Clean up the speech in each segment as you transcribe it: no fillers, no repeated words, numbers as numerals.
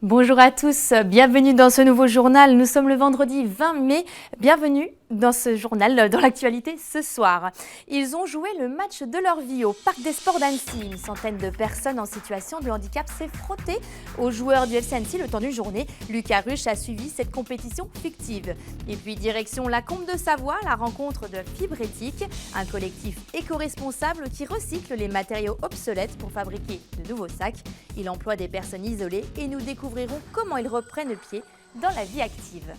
Bonjour à tous, bienvenue dans ce nouveau journal. Nous sommes le vendredi 20 mai. Bienvenue dans ce journal, dans l'actualité ce soir. Ils ont joué le match de leur vie au Parc des Sports d'Annecy. Une centaine de personnes en situation de handicap s'est frottée aux joueurs du FC Annecy le temps d'une journée. Lucas Ruche a suivi cette compétition fictive. Et puis direction la Combe de Savoie, la rencontre de Fibrétique, un collectif éco-responsable qui recycle les matériaux obsolètes pour fabriquer de nouveaux sacs. Il emploie des personnes isolées et nous découvrirons comment ils reprennent pied dans la vie active.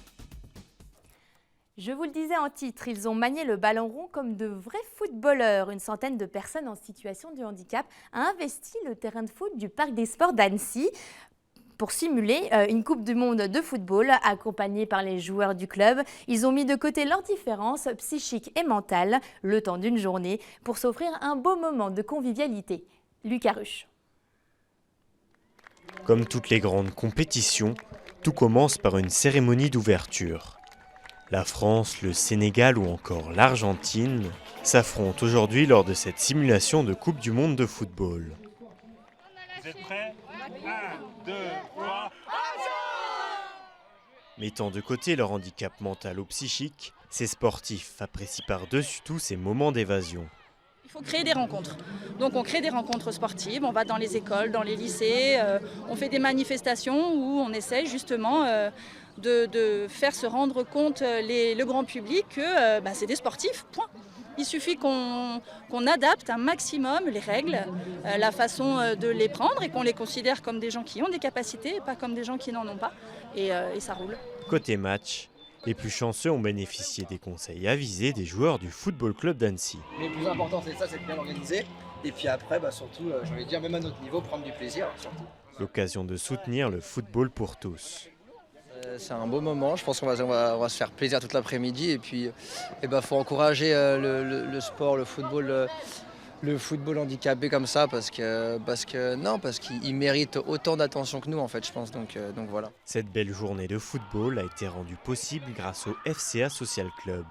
Je vous le disais en titre, ils ont manié le ballon rond comme de vrais footballeurs. Une centaine de personnes en situation de handicap a investi le terrain de foot du Parc des Sports d'Annecy pour simuler une Coupe du Monde de football accompagnée par les joueurs du club. Ils ont mis de côté leurs différences psychiques et mentales le temps d'une journée pour s'offrir un beau moment de convivialité. Lucas Ruche. Comme toutes les grandes compétitions, tout commence par une cérémonie d'ouverture. La France, le Sénégal ou encore l'Argentine s'affrontent aujourd'hui lors de cette simulation de Coupe du Monde de football. Vous êtes prêts ? 1, 2, 3, Mettant de côté leur handicap mental ou psychique, ces sportifs apprécient par-dessus tout ces moments d'évasion. Il faut créer des rencontres. Donc on crée des rencontres sportives, on va dans les écoles, dans les lycées, on fait des manifestations où on essaye justement de faire se rendre compte le grand public que c'est des sportifs, point. Il suffit qu'on adapte un maximum les règles, la façon de les prendre et qu'on les considère comme des gens qui ont des capacités et pas comme des gens qui n'en ont pas. Et ça roule. Côté match, les plus chanceux ont bénéficié des conseils avisés des joueurs du Football Club d'Annecy. Mais le plus important c'est ça, c'est de bien organiser. Et puis après, surtout, j'ai envie de dire, même à notre niveau, prendre du plaisir surtout. L'occasion de soutenir le football pour tous. C'est un beau moment, je pense qu'on va se faire plaisir toute l'après-midi. Et puis, faut encourager le sport, le football handicapé comme ça, parce qu'il mérite autant d'attention que nous, en fait, je pense. Donc voilà. Cette belle journée de football a été rendue possible grâce au FCA Social Club.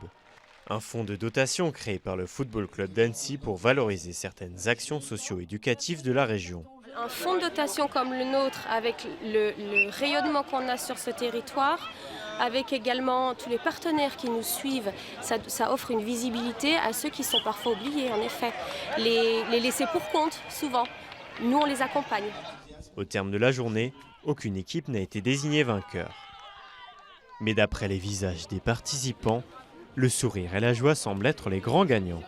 Un fonds de dotation créé par le Football Club d'Annecy pour valoriser certaines actions socio-éducatives de la région. Un fonds de dotation comme le nôtre, avec le rayonnement qu'on a sur ce territoire, avec également tous les partenaires qui nous suivent, ça offre une visibilité à ceux qui sont parfois oubliés, en effet. Les laisser pour compte, souvent. Nous, on les accompagne. Au terme de la journée, aucune équipe n'a été désignée vainqueur. Mais d'après les visages des participants, le sourire et la joie semblent être les grands gagnants.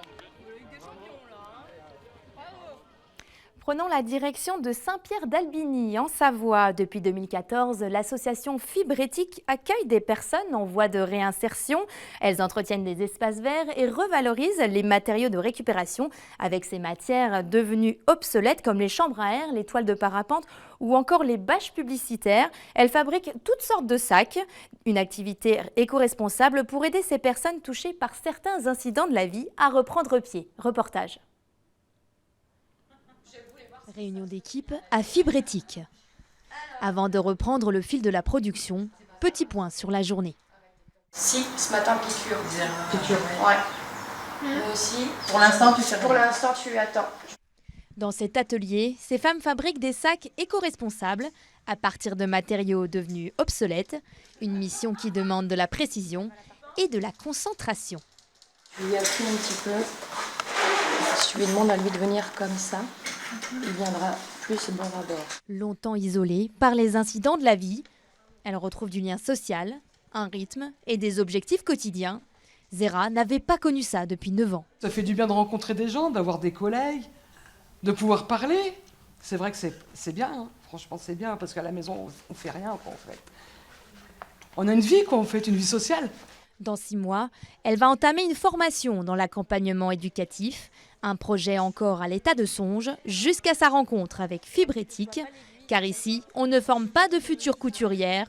Prenons la direction de Saint-Pierre-d'Albigny, en Savoie. Depuis 2014, l'association Fibrétique accueille des personnes en voie de réinsertion. Elles entretiennent des espaces verts et revalorisent les matériaux de récupération avec ces matières devenues obsolètes comme les chambres à air, les toiles de parapente ou encore les bâches publicitaires. Elles fabriquent toutes sortes de sacs, une activité éco-responsable pour aider ces personnes touchées par certains incidents de la vie à reprendre pied. Reportage. Réunion d'équipe à Fibrétique. Avant de reprendre le fil de la production, petit point sur la journée. Si, ce matin, piqûre. Piqûre, ouais. Moi aussi. Pour l'instant, tu attends. Dans cet atelier, ces femmes fabriquent des sacs éco-responsables à partir de matériaux devenus obsolètes. Une mission qui demande de la précision et de la concentration. Je lui appuie un petit peu. Si tu lui demandes à lui de venir comme ça, il viendra plus bon abord. Longtemps isolée par les incidents de la vie, elle retrouve du lien social, un rythme et des objectifs quotidiens. Zéra n'avait pas connu ça depuis 9 ans. Ça fait du bien de rencontrer des gens, d'avoir des collègues, de pouvoir parler. C'est vrai que c'est bien, hein. Franchement c'est bien, parce qu'à la maison on fait rien, quoi, en fait. On a une vie, quoi, en fait, une vie sociale. Dans 6 mois, elle va entamer une formation dans l'accompagnement éducatif, un projet encore à l'état de songe, jusqu'à sa rencontre avec Fibrétique, car ici, on ne forme pas de futures couturières,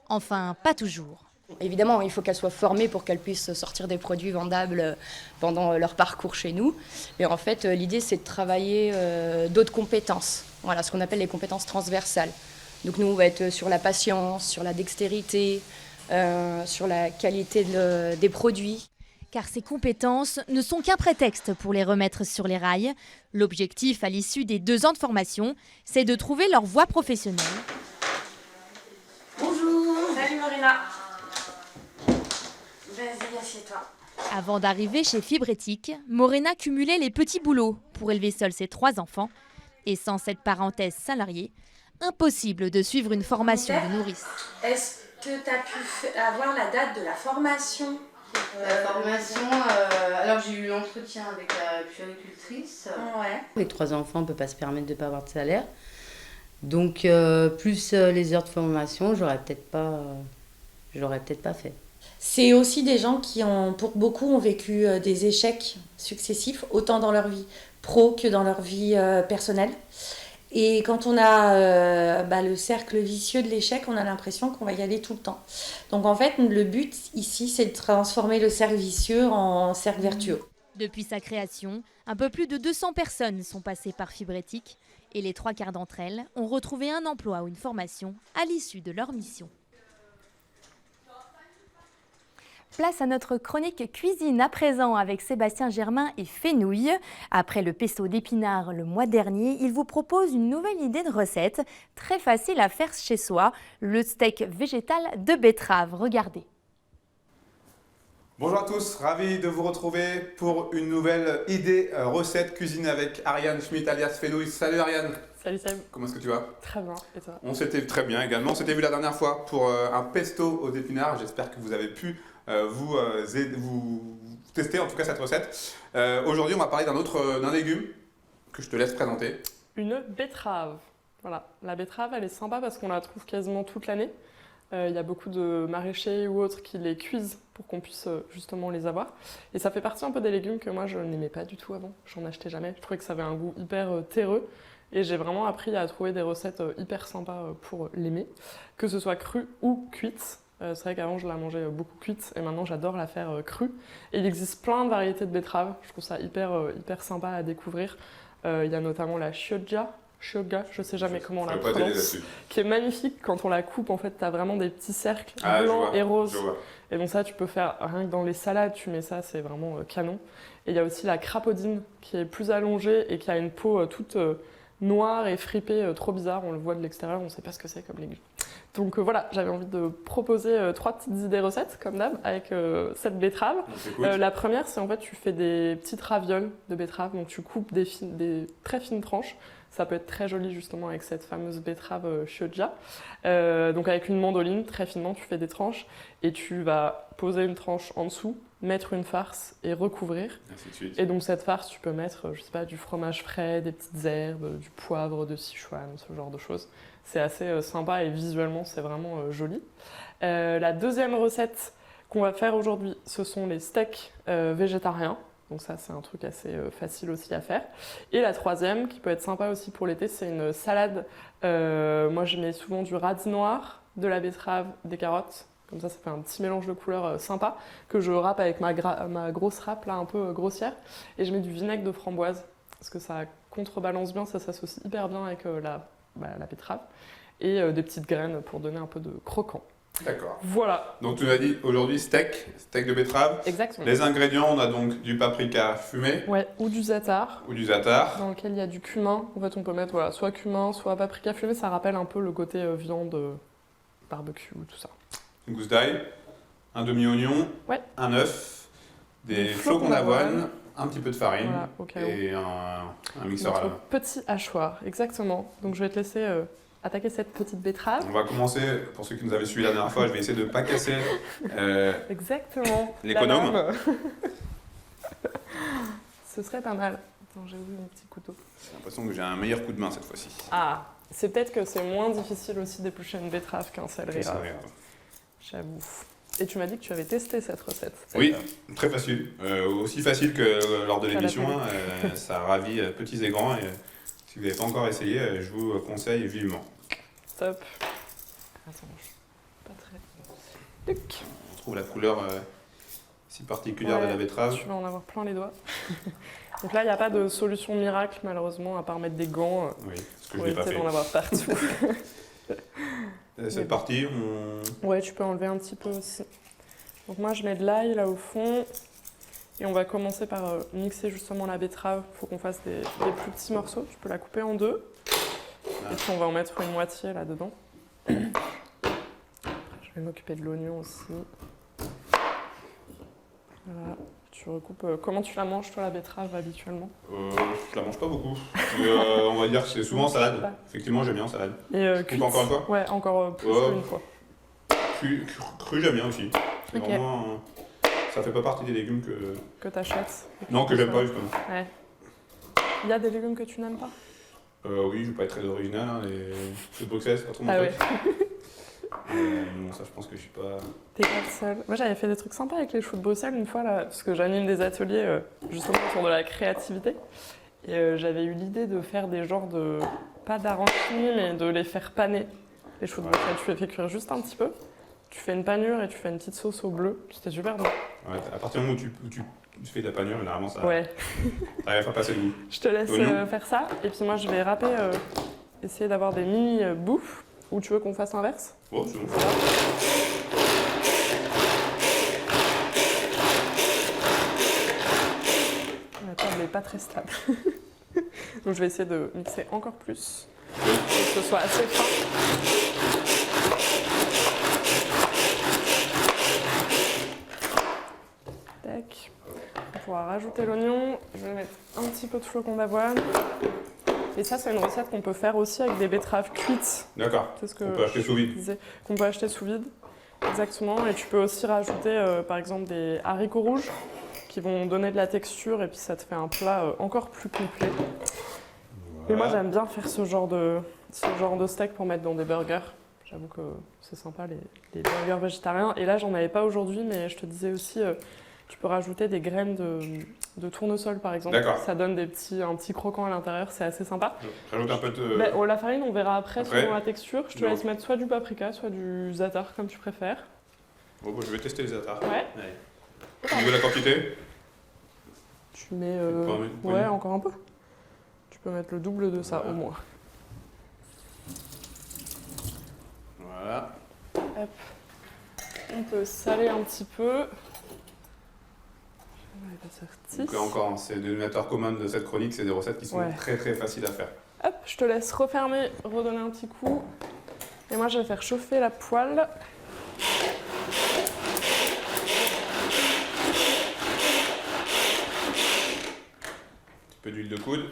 enfin, pas toujours. Évidemment, il faut qu'elles soient formées pour qu'elles puissent sortir des produits vendables pendant leur parcours chez nous. Mais en fait, l'idée, c'est de travailler d'autres compétences, voilà, ce qu'on appelle les compétences transversales. Donc nous, on va être sur la patience, sur la dextérité, sur la qualité des produits. Car ces compétences ne sont qu'un prétexte pour les remettre sur les rails. L'objectif à l'issue des 2 ans de formation, c'est de trouver leur voie professionnelle. Morena. Vas-y, assieds-toi. Avant d'arriver chez Fibrétique, Morena cumulait les petits boulots pour élever seule ses 3 enfants. Et sans cette parenthèse salariée, impossible de suivre une formation de nourrice. Est-ce que tu as pu avoir la date de la formation? La formation, alors j'ai eu l'entretien avec la puéricultrice. Ouais. Avec 3 enfants, on ne peut pas se permettre de ne pas avoir de salaire. Donc, plus les heures de formation, j'aurais peut-être pas fait. C'est aussi des gens qui pour beaucoup, ont vécu des échecs successifs, autant dans leur vie pro que dans leur vie personnelle. Et quand on a le cercle vicieux de l'échec, on a l'impression qu'on va y aller tout le temps. Donc en fait, le but ici, c'est de transformer le cercle vicieux en cercle vertueux. Depuis sa création, un peu plus de 200 personnes sont passées par Fibrétique et les 3/4 d'entre elles ont retrouvé un emploi ou une formation à l'issue de leur mission. Place à notre chronique cuisine à présent avec Sébastien Germain et Fenouil. Après le pesto d'épinards le mois dernier, il vous propose une nouvelle idée de recette, très facile à faire chez soi, le steak végétal de betterave. Regardez. Bonjour à tous, ravi de vous retrouver pour une nouvelle idée recette cuisine avec Ariane Schmitt alias Fenouil. Salut Ariane. Salut Seb. Comment est-ce que tu vas? Très bien, et toi? On s'était très bien également, on s'était vu la dernière fois pour un pesto aux épinards. J'espère que vous avez pu vous tester en tout cas cette recette. Aujourd'hui on va parler d'un légume que je te laisse présenter. Une betterave. Voilà, la betterave elle est sympa parce qu'on la trouve quasiment toute l'année. Il y a beaucoup de maraîchers ou autres qui les cuisent pour qu'on puisse justement les avoir. Et ça fait partie un peu des légumes que moi je n'aimais pas du tout avant, j'en achetais jamais. Je trouvais que ça avait un goût hyper terreux et j'ai vraiment appris à trouver des recettes hyper sympas pour l'aimer, que ce soit crue ou cuite. C'est vrai qu'avant je la mangeais beaucoup cuite et maintenant j'adore la faire crue. Et il existe plein de variétés de betteraves, je trouve ça hyper sympa à découvrir. Il y a notamment la Chioggia, je sais jamais comment on la prononce, qui est magnifique. Quand on la coupe, en fait, tu as vraiment des petits cercles blancs et roses. Et donc ça, tu peux faire rien que dans les salades, tu mets ça, c'est vraiment canon. Et il y a aussi la crapaudine qui est plus allongée et qui a une peau toute noire et fripée, trop bizarre. On le voit de l'extérieur, on ne sait pas ce que c'est comme légume. Donc voilà, j'avais envie de proposer 3 petites idées recettes, comme d'hab, avec cette betterave. La première, c'est en fait, tu fais des petites ravioles de betterave, donc tu coupes des très fines tranches. Ça peut être très joli justement avec cette fameuse betterave Chioggia. Donc avec une mandoline, très finement, tu fais des tranches et tu vas poser une tranche en dessous, mettre une farce et recouvrir. Et donc cette farce, tu peux mettre, je sais pas, du fromage frais, des petites herbes, du poivre de Sichuan, ce genre de choses. C'est assez sympa et visuellement, c'est vraiment joli. La deuxième recette qu'on va faire aujourd'hui, ce sont les steaks végétariens. Donc ça, c'est un truc assez facile aussi à faire. Et la troisième, qui peut être sympa aussi pour l'été, c'est une salade. Moi, je mets souvent du radis noir, de la betterave, des carottes. Comme ça fait un petit mélange de couleurs sympa que je râpe avec ma grosse râpe, là, un peu grossière. Et je mets du vinaigre de framboise, parce que ça contrebalance bien, ça s'associe hyper bien avec la betterave. Et des petites graines pour donner un peu de croquant. D'accord. Voilà. Donc tu m'as dit aujourd'hui steak de betterave. Exactement. Les ingrédients, on a donc du paprika fumé. Ouais, ou du za'atar. Dans lequel il y a du cumin. En fait, on peut mettre soit cumin, soit paprika fumé. Ça rappelle un peu le côté viande, barbecue, tout ça. Une gousse d'ail, un demi-oignon, un œuf, des flocons d'avoine, un petit peu de farine et un mixeur à la main. Petit hachoir, exactement. Donc je vais te laisser attaquer cette petite betterave. On va commencer, pour ceux qui nous avaient suivis la dernière fois, je vais essayer de ne pas casser exactement l'économe. Ce serait pas mal. Attends, j'ai oublié mon petit couteau. J'ai l'impression que j'ai un meilleur coup de main cette fois-ci. Ah, c'est peut-être que c'est moins difficile aussi d'éplucher une betterave qu'un céleri. J'avoue. Et tu m'as dit que tu avais testé cette recette. Oui, très facile. Aussi facile que lors de l'émission. Ça ravit petits et grands. Et si vous n'avez pas encore essayé, je vous conseille vivement. Top. Attends, pas très... Tuc. On trouve la couleur si particulière de la betterave. Tu vas en avoir plein les doigts. Donc là, il n'y a pas de solution miracle, malheureusement, à part mettre des gants pour éviter d'en avoir partout. Cette partie, Ouais, tu peux enlever un petit peu aussi. Donc moi, je mets de l'ail là au fond. Et on va commencer par mixer justement la betterave. Il faut qu'on fasse des plus petits morceaux. Tu peux la couper en 2. Et puis on va en mettre une moitié là-dedans. Après, je vais Je vais m'occuper de l'oignon aussi. Voilà. Tu recoupes. Comment tu la manges, toi, la betterave, habituellement? Je la mange pas beaucoup. On va dire que c'est souvent en salade. Effectivement, j'aime bien en salade. Et cuite encore une fois? Ouais, encore plus qu'une fois. Cru, j'aime bien aussi. C'est vraiment... ça fait pas partie des légumes que t'achètes. Non, que j'aime pas, justement. Ouais. Il y a des légumes que tu n'aimes pas? Oui, je vais pas être très original, hein, les choux de Bruxelles, c'est pas trop mon truc. Non, ça je pense que je suis pas... T'es pas le seul. Moi j'avais fait des trucs sympas avec les choux de Bruxelles une fois, là, parce que j'anime des ateliers justement autour de la créativité. Et j'avais eu l'idée de faire des genres de... pas d'arancini, mais de les faire paner. Les choux de Bruxelles, tu les fais cuire juste un petit peu. Tu fais une panure et tu fais une petite sauce au bleu. C'était super bon. Ouais, à partir du moment où tu fais de la panure, généralement ça arrive à faire passer le goût. Je te laisse faire ça. Et puis moi je vais râper, essayer d'avoir des mini bouffes. Ou tu veux qu'on fasse l'inverse? Bon, c'est bon. La table n'est pas très stable. Donc je vais essayer de mixer encore plus. Pour que ce soit assez fin. Tac. On pourra rajouter l'oignon. Je vais mettre un petit peu de flocons d'avoine. Et ça, c'est une recette qu'on peut faire aussi avec des betteraves cuites. D'accord. C'est ce que on peut acheter sous vide. Qu'on peut acheter sous vide. Exactement. Et tu peux aussi rajouter, par exemple, des haricots rouges qui vont donner de la texture et puis ça te fait un plat encore plus complet. Voilà. Et moi, j'aime bien faire ce genre de steak pour mettre dans des burgers. J'avoue que c'est sympa, les burgers végétariens. Et là, j'en avais pas aujourd'hui, mais je te disais aussi... tu peux rajouter des graines de tournesol par exemple. Ça donne un petit croquant à l'intérieur, c'est assez sympa. Rajoute un peu de... la farine, on verra après selon la texture. Je te laisse mettre soit du paprika, soit du za'atar, comme tu préfères. Bon, je vais tester les za'atar. Ouais. Au niveau de la quantité? Tu mets... ouais, encore un peu. Tu peux mettre le double de ça au moins. Voilà. Hop. On peut saler un petit peu. Donc là encore, c'est le dénominateur commun de cette chronique, c'est des recettes qui sont très très faciles à faire. Hop, je te laisse refermer, redonner un petit coup. Et moi je vais faire chauffer la poêle. Un petit peu d'huile de coude.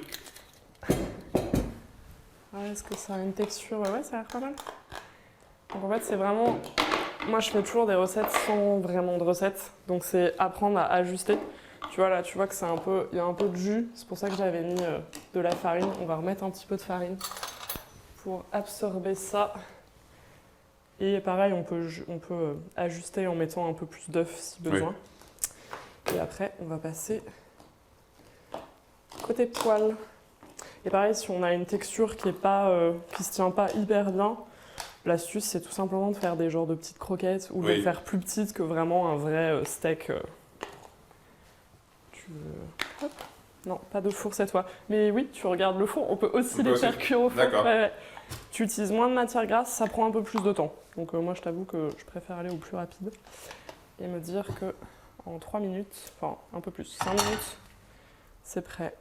Ouais, est-ce que ça a une texture? Ouais, ça a l'air pas mal. Donc en fait c'est vraiment... Moi je fais toujours des recettes sans vraiment de recettes. Donc c'est apprendre à ajuster. Tu vois là, tu vois que c'est il y a un peu de jus, c'est pour ça que j'avais mis de la farine. On va remettre un petit peu de farine pour absorber ça. Et pareil, on peut ajuster en mettant un peu plus d'œuf si besoin. Et après, on va passer côté poêle. Et pareil, si on a une texture qui se tient pas hyper bien, l'astuce c'est tout simplement de faire des genres de petites croquettes ou de les faire plus petites que vraiment un vrai steak. Hop. Non, pas de four cette fois. Mais oui, tu regardes le four, on peut aussi les faire cuire au four. D'accord. Tu utilises moins de matière grasse, ça prend un peu plus de temps. Donc moi je t'avoue que je préfère aller au plus rapide et me dire que en 3 minutes, enfin un peu plus, 5 minutes, c'est prêt.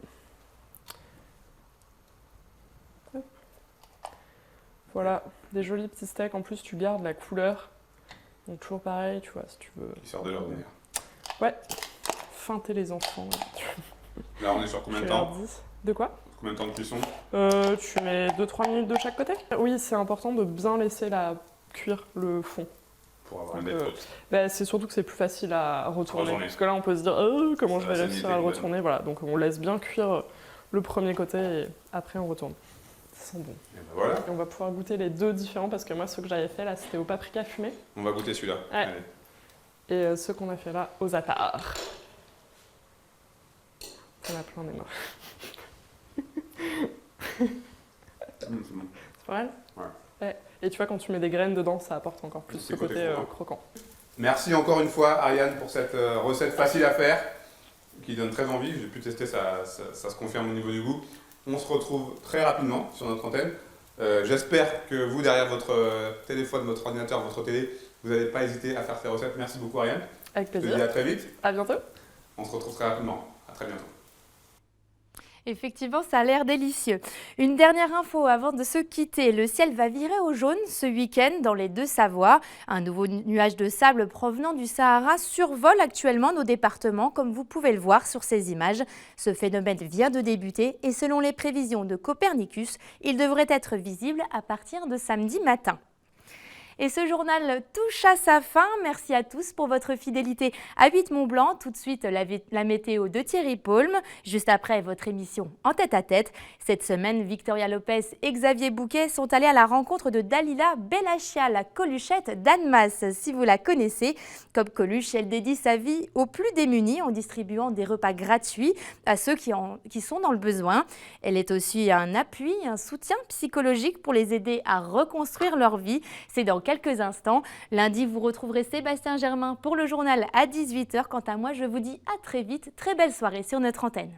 Hop. Voilà, des jolis petits steaks. En plus tu gardes la couleur. Donc toujours pareil, tu vois, si tu veux. Qui sort de l'ordinaire. Ouais. Feinter les enfants. Là, on est sur combien de temps? De quoi? Combien de temps de cuisson? Tu mets 2-3 minutes de chaque côté. Oui, c'est important de bien laisser cuire le fond. Pour avoir une belle croûte. C'est surtout que c'est plus facile à retourner. Parce que là, on peut se dire comment je vais réussir à le retourner. Voilà. Donc on laisse bien cuire le premier côté et après on retourne. Ça sent bon. Et ben voilà. Et on va pouvoir goûter les deux différents parce que moi, ceux que j'avais fait là, c'était au paprika fumé. On va goûter celui-là. Ouais. Et ceux qu'on a fait là, au za'atar. On a plein des mains. C'est bon. C'est pas mal? Ouais. Et tu vois, quand tu mets des graines dedans, ça apporte encore plus ce côté croquant. Merci encore une fois, Ariane, pour cette recette facile à faire, qui donne très envie. J'ai pu tester, ça se confirme au niveau du goût. On se retrouve très rapidement sur notre antenne. J'espère que vous, derrière votre téléphone, votre ordinateur, votre télé, vous n'allez pas hésiter à faire ces recettes. Merci beaucoup, Ariane. Avec plaisir. Je te dis à très vite. À bientôt. On se retrouve très rapidement. À très bientôt. Effectivement, ça a l'air délicieux. Une dernière info avant de se quitter. Le ciel va virer au jaune ce week-end dans les Deux-Savoies. Un nouveau nuage de sable provenant du Sahara survole actuellement nos départements, comme vous pouvez le voir sur ces images. Ce phénomène vient de débuter et selon les prévisions de Copernicus, il devrait être visible à partir de samedi matin. Et ce journal touche à sa fin. Merci à tous pour votre fidélité à 8 Mont-Blanc. Tout de suite, la météo de Thierry Paulme. Juste après, votre émission En tête à tête. Cette semaine, Victoria Lopez et Xavier Bouquet sont allés à la rencontre de Dalila Bellachia, la Coluchette d'Annemasse, si vous la connaissez. Comme Coluche, elle dédie sa vie aux plus démunis en distribuant des repas gratuits à ceux qui sont dans le besoin. Elle est aussi un appui, un soutien psychologique pour les aider à reconstruire leur vie. C'est dans quelques instants. Lundi, vous retrouverez Sébastien Germain pour le journal à 18h. Quant à moi, je vous dis à très vite. Très belle soirée sur notre antenne.